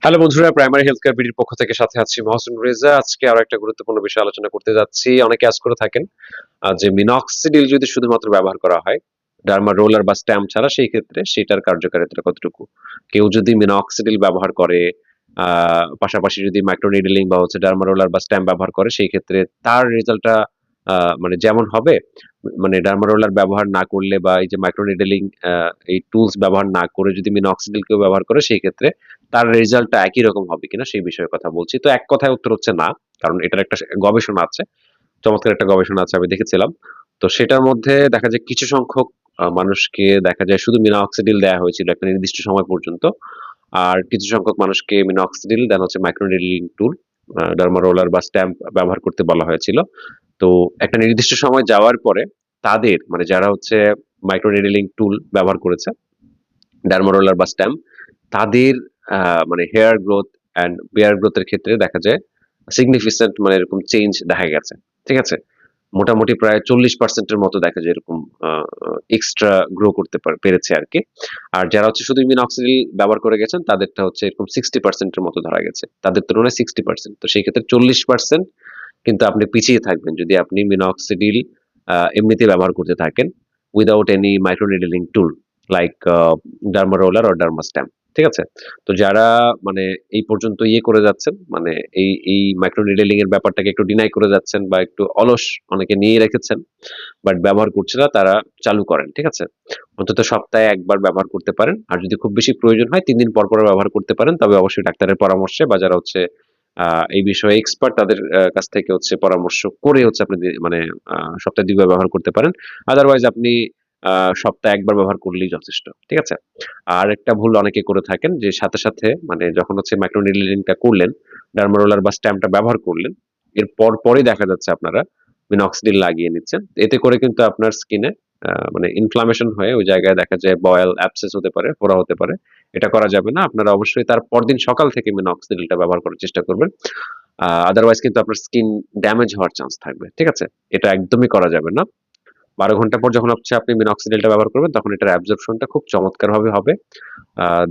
Hello বন্ধুরা, primary health care বিডির পক্ষ থেকে সাথে আছি মহসিন রেজা। আজকে আরো একটা গুরুত্বপূর্ণ বিষয় আলোচনা করতে যাচ্ছি। অনেকে আজ করে থাকেন যে মিনক্সিডিল যদি শুধুমাত্র ব্যবহার করা হয় ডার্মা রোলার বা স্ট্যাম্প ছাড়া, সেই ক্ষেত্রে সেটার কার্যকারিতা কতটুকু? কেউ যদি মিনক্সিডিল ব্যবহার করে পাশাপাশি যদি মাইক্রোনিডলিং বা ডার্মা রোলার বা স্ট্যাম্প ব্যবহার করে, সেই ক্ষেত্রে তার রেজাল্টটা মানে যেমন হবে, মানে ডার্মা রোলার ব্যবহার না করলে বা এই যে মাইক্রোনিডলিং এই টুলস ব্যবহার না করে যদি মিনক্সিডিল কেউ ব্যবহার করে, সেই ক্ষেত্রে তার রেজাল্টটা একই রকম হবে কিনা সেই বিষয়ে কথা বলছি। তো এক কথায় উত্তর হচ্ছে না। কারণ এটার একটা গবেষণা আছে। চমৎকার একটা গবেষণা আছে, আমি দেখেছিলাম। তো সেটার মধ্যে দেখা যায় কিছু সংখ্যক মানুষকে দেখা যায় শুধু মিনক্সিডিল দেয়া হয়েছিল একটা নির্দিষ্ট সময় পর্যন্ত। আর কিছু সংখ্যক মানুষকে মিনক্সিডিল দেন মাইক্রোনিডলিং টুল ডার্মা রোলার বা স্ট্যাম্প ব্যবহার করতে বলা হয়েছিল। তো একটা নির্দিষ্ট সময় যাওয়ার পরে তাদের মানে যারা মাইক্রোনিডলিং টুল ব্যবহার করেছে, ডার্মা রোলার বা স্ট্যাম্প, তাদের মানে hair growth and beard growth এর ক্ষেত্রে দেখা যায় সিগনিফিকেন্ট মানে এরকম চেঞ্জ দেখা গেছে। ঠিক আছে? মোটামুটি প্রায় 40% এর মতো দেখা যায় এরকম আ এক্সট্রা গ্রো করতে পেরেছে আরকি। আর যারা শুধু মিনক্সিডিল ব্যবহার করে গেছেন তাদেরটা এরকম 60% এর মতো ধরা গেছে। তাদের তুলনায় 60%। তো সেই ক্ষেত্রে 40% কিন্তু আপনি পিছিয়ে থাকবেন যদি আপনি মিনক্সিডিল এমনিতেই ব্যবহার করতে থাকেন without any microneedling tool like derma roller or derma stamp. ঠিক আছে? তো যারা মানে এই পর্যন্ত ইয়ে করে যাচ্ছেন, মানে এই মাইক্রো নিডলিং এর ব্যাপারটাকে একটু ডিনাই করে যাচ্ছেন বা একটু অলস অনেকে নিয়ে রেখেছেন, বাট ব্যবহার করছে না, তারা চালু করেন। ঠিক আছে? অন্তত সপ্তাহে ১ বার ব্যবহার করতে পারেন। আর যদি খুব বেশি প্রয়োজন হয় ৩ দিন পর, পর ব্যবহার করতে পারেন। তবে অবশ্যই ডাক্তারের পরামর্শে বা যারা আ এই বিষয়ে এক্সপার্ট তাদের কাছ থেকে পরামর্শ করে আপনি মানে আ সপ্তাহে ২ বার ব্যবহার করতে পারেন। আদারওয়াইজ আপনি আ সপ্তাহে ১ বার ব্যবহার করলেই যথেষ্ট। ঠিক আছে? আরেকটা ভুল অনেকে করে থাকেন যে সাথে, সাথে মানে যখন মাইক্রো নিডলিং টা করলেন, ডার্মা রোলার বা স্ট্যাম্পটা ব্যবহার করলেন, এর পরপরই দেখা যাচ্ছে আপনারা মিনক্সিডিল লাগিয়ে নিচ্ছেন। এতে করে কিন্তু আপনার স্কিনে মানে ইনফ্লামেশন হয়ে ওই জায়গায় দেখা যায় বয়েল, অ্যাবসেস হতে পারে, ফোড়া হতে পারে। এটা করা যাবে না। আপনারা অবশ্যই তার পরদিন সকাল থেকে মিনক্সিডিলটা ব্যবহার করার চেষ্টা করবেন। আদারওয়াইজ কিন্তু আপনার স্কিন ড্যামেজ হওয়ার চান্স থাকবে। ঠিক আছে? এটা একদমই করা যাবে না। ১২ ঘন্টা পর যখন আপনি মিনক্সিডিলটা ব্যবহার করবেন, তখন এটার অ্যাবজর্পশনটা খুব চমৎকারভাবে হবে।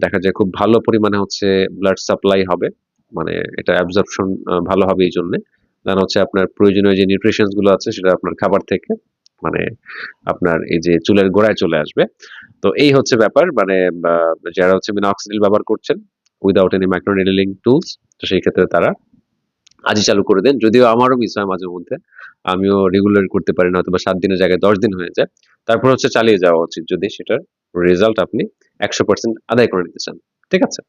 দেখা যায় খুব ভালো পরিমাণে ব্লাড সাপ্লাই হবে। মানে এটা অ্যাবজর্পশন ভালো হবে এইজন্যে। দেন আপনার প্রয়োজনীয় যে নিউট্রিশনস গুলো আছে সেটা আপনার খাবার থেকে মানে আপনার এই যে চুলের গোড়ায় চলে আসবে। তো এই হচ্ছে ব্যাপার। মানে বা যারা মিনক্সিডিল ব্যবহার করছেন উইথআউট এনি মাইক্রোনিডলিং টুলস, তো সেই ক্ষেত্রে তারা আজই চালু করে দেন। যদিও আমারও মিস হয় মাঝে মধ্যে। আমিও রেগুলার করতে পারি না, হয়তোবা ৭ দিনের জায়গায় ১০ দিন হয়ে যায়। তারপর চালিয়ে যাওয়া উচিত যদি সেটার রেজাল্ট আপনি ১০০% আদায় করে নিতে চান। ঠিক আছে?